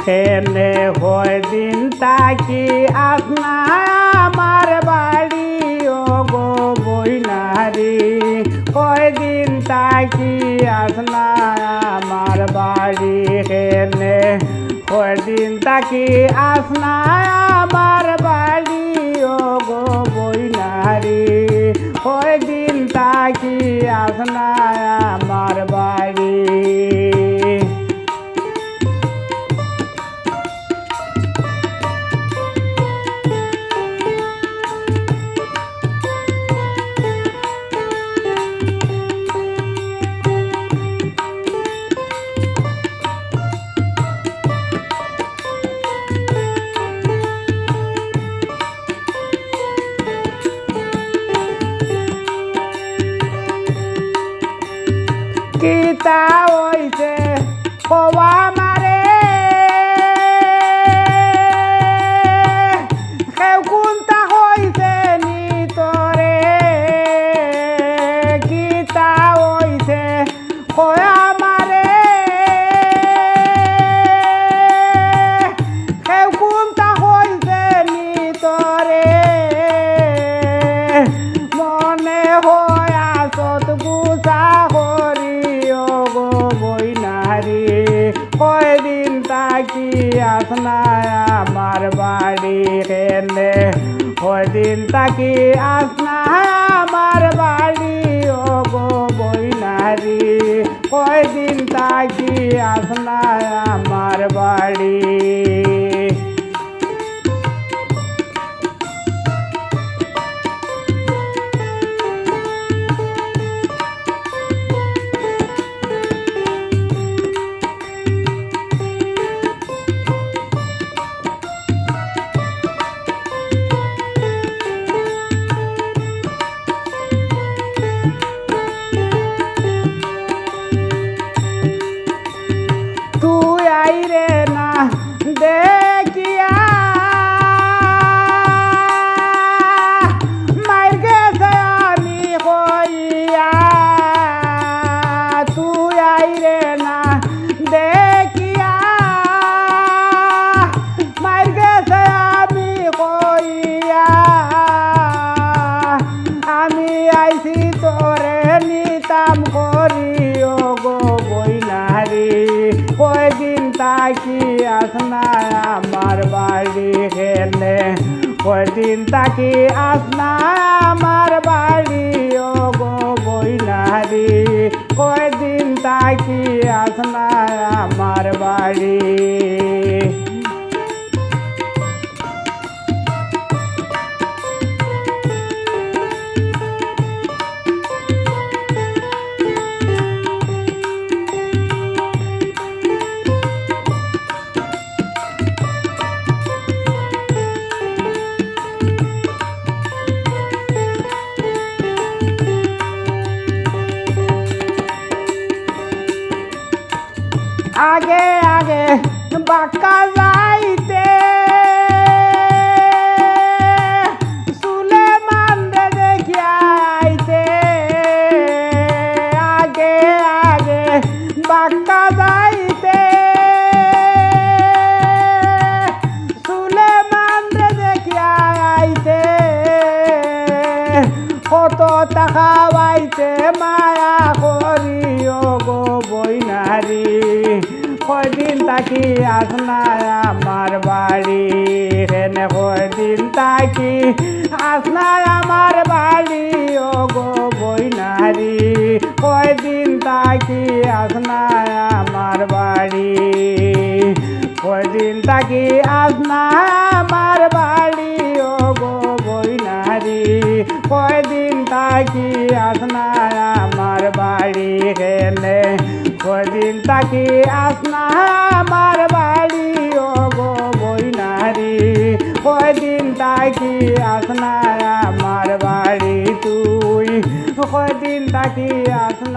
কেনে হয় দিন তাকি আসনা আমার বাড়ি ও গো বইনারি কয়দিন তাকি আসনা আমার বাড়ি কেনে কয়দিন তাকি আসনা আমার বাড়ি ও গো বইনারি কয়দিন তাকি আসনা আমার বাড়ি কিতা হইছে কওয়া মারে কেউ কোনটা হইছে নি তোরে কিতা হইছে কওয়া মারে কেউ কোনটা হইছে নি তোরে মনে হয় আসত গুছা কয়দিন তাকি আসনা আমার বাড়ি কেনে কয়দিন তাকি আসনা আমার বাড়ি ও গো বইনারি কয়দিন তাকি আসনা আমার বাড়ি তুই আইরে না দেখিয়া মার গেছে আমি হইয়া তুই আইরে না দেখিয়া মার গেছে আমি হইয়া আমি আইছি তোরে নিতাম করি ও গো বইনারি কয়দিন তাকি আসনা আমার বাড়ি কেনে কয়দিন তাকি আসনা আমার বাড়ি ও গো বইনারি কয়দিন তাকি আসনা আমার বাড়ি আগে আগে বাঁকা যাইতে সুলেমান রে দেখিয়া আইতে আগে আগে বাঁকা যাইতে সুলেমান রে দেখিয়া আইতে কত টাকা পাইতে মায়া করি ও গো বইনারি কয়দিন তাকি আসনা আমার বাড়ি হেনে কয়দিন তাকি আসনা আমার বাড়ি ও গো বইনারি কয়দিন তাকি আসনা আমার বাড়ি কয়দিন তাকি আসনা আমার বাড়ি ও গো বইনারি কয়দিন তাকি আসনা আমার বাড়ি হেনে কয়দিন তাকি আসনা আমার বাড়ি ও গো বইনারি কয়দিন তাকি আসনা আমার বাড়ি তুই কয়দিন তাকি আসনা